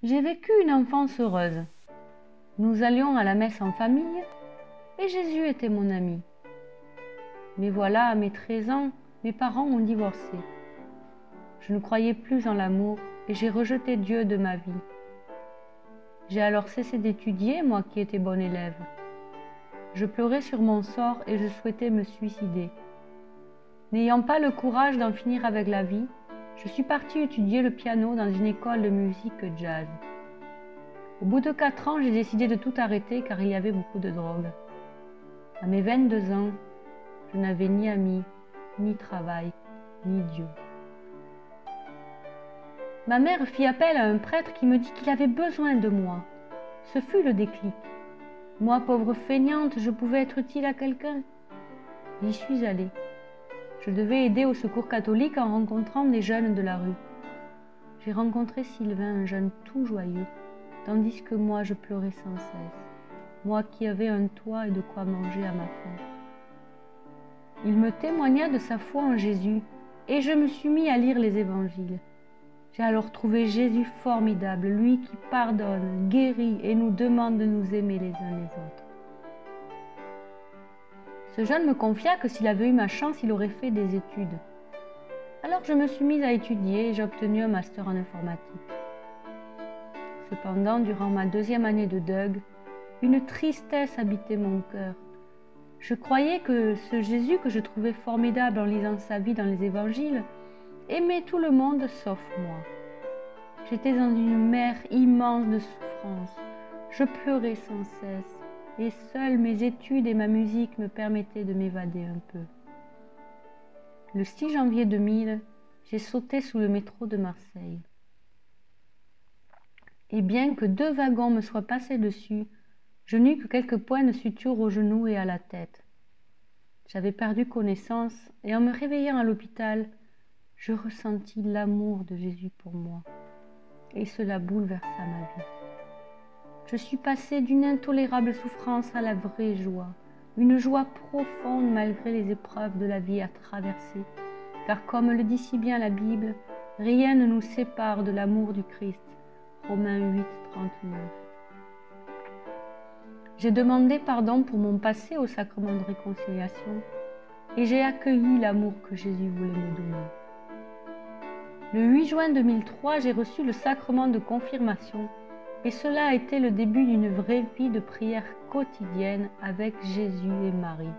J'ai vécu une enfance heureuse. Nous allions à la messe en famille et Jésus était mon ami. Mais voilà, à mes 13 ans, mes parents ont divorcé. Je ne croyais plus en l'amour et j'ai rejeté Dieu de ma vie. J'ai alors cessé d'étudier, moi qui étais bonne élève. Je pleurais sur mon sort et je souhaitais me suicider. N'ayant pas le courage d'en finir avec la vie, je suis partie étudier le piano dans une école de musique jazz. Au bout de 4 ans, j'ai décidé de tout arrêter car il y avait beaucoup de drogue. À mes 22 ans, je n'avais ni amis, ni travail, ni Dieu. Ma mère fit appel à un prêtre qui me dit qu'il avait besoin de moi. Ce fut le déclic. Moi, pauvre feignante, je pouvais être utile à quelqu'un. J'y suis allée. Je devais aider au secours catholique en rencontrant des jeunes de la rue. J'ai rencontré Sylvain, un jeune tout joyeux, tandis que moi je pleurais sans cesse, moi qui avais un toit et de quoi manger à ma faim. Il me témoigna de sa foi en Jésus et je me suis mis à lire les évangiles. J'ai alors trouvé Jésus formidable, lui qui pardonne, guérit et nous demande de nous aimer les uns les autres. Ce jeune me confia que s'il avait eu ma chance, il aurait fait des études. Alors je me suis mise à étudier et j'ai obtenu un master en informatique. Cependant, durant ma 2e année de DUG, une tristesse habitait mon cœur. Je croyais que ce Jésus que je trouvais formidable en lisant sa vie dans les évangiles aimait tout le monde sauf moi. J'étais dans une mer immense de souffrance. Je pleurais sans cesse et seules mes études et ma musique me permettaient de m'évader un peu. Le 6 janvier 2000, j'ai sauté sous le métro de Marseille. Et bien que 2 wagons me soient passés dessus, je n'eus que quelques points de suture aux genoux et à la tête. J'avais perdu connaissance et en me réveillant à l'hôpital, je ressentis l'amour de Jésus pour moi. Et cela bouleversa ma vie. Je suis passée d'une intolérable souffrance à la vraie joie, une joie profonde malgré les épreuves de la vie à traverser, car comme le dit si bien la Bible, rien ne nous sépare de l'amour du Christ. Romains 8, 39. J'ai demandé pardon pour mon passé au sacrement de réconciliation et j'ai accueilli l'amour que Jésus voulait me donner. Le 8 juin 2003, j'ai reçu le sacrement de confirmation et cela a été le début d'une vraie vie de prière quotidienne avec Jésus et Marie.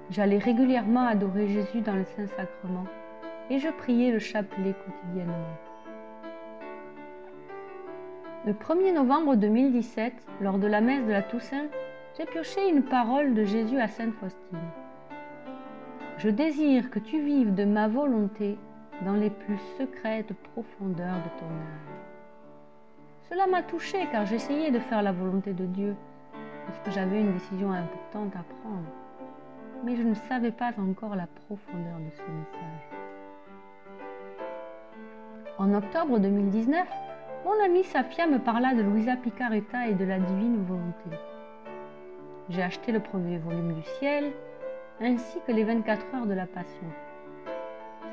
J'allais régulièrement adorer Jésus dans le Saint-Sacrement et je priais le chapelet quotidiennement. Le 1er novembre 2017, lors de la messe de la Toussaint, j'ai pioché une parole de Jésus à Sainte Faustine. « Je désire que tu vives de ma volonté dans les plus secrètes profondeurs de ton âme. » Cela m'a touchée car j'essayais de faire la volonté de Dieu, parce que j'avais une décision importante à prendre. Mais je ne savais pas encore la profondeur de ce message. En octobre 2019, mon amie Safia me parla de Luisa Picaretta et de la divine volonté. J'ai acheté le premier volume du Ciel, ainsi que les 24 heures de la Passion.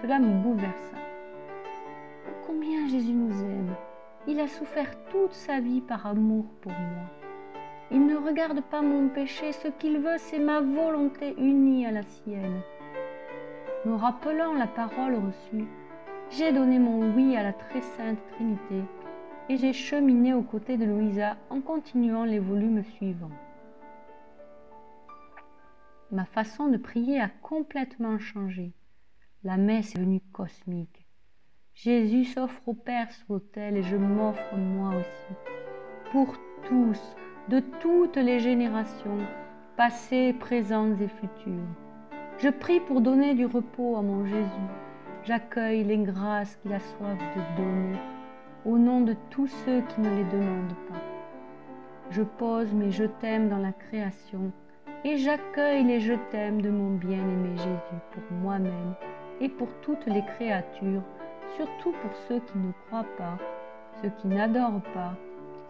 Cela me bouleversa. Oh, combien Jésus nous aime! Il a souffert toute sa vie par amour pour moi. Il ne regarde pas mon péché, ce qu'il veut, c'est ma volonté unie à la sienne. Me rappelant la parole reçue, j'ai donné mon oui à la très sainte Trinité et j'ai cheminé aux côtés de Luisa en continuant les volumes suivants. Ma façon de prier a complètement changé. La messe est devenue cosmique. Jésus s'offre au Père sur l'autel et je m'offre moi aussi. Pour tous, de toutes les générations, passées, présentes et futures. Je prie pour donner du repos à mon Jésus. J'accueille les grâces qu'il a soif de donner, au nom de tous ceux qui ne les demandent pas. Je pose mes je t'aime dans la création et j'accueille les je t'aime de mon bien-aimé Jésus pour moi-même et pour toutes les créatures, surtout pour ceux qui ne croient pas, ceux qui n'adorent pas,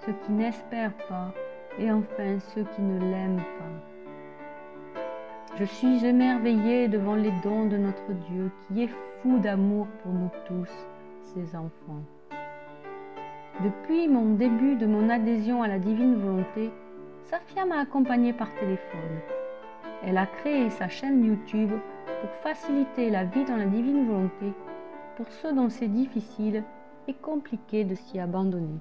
ceux qui n'espèrent pas et enfin ceux qui ne l'aiment pas. Je suis émerveillée devant les dons de notre Dieu qui est fou d'amour pour nous tous, ses enfants. Depuis mon début de mon adhésion à la divine volonté, Safia m'a accompagnée par téléphone. Elle a créé sa chaîne YouTube pour faciliter la vie dans la divine volonté pour ceux dont c'est difficile et compliqué de s'y abandonner.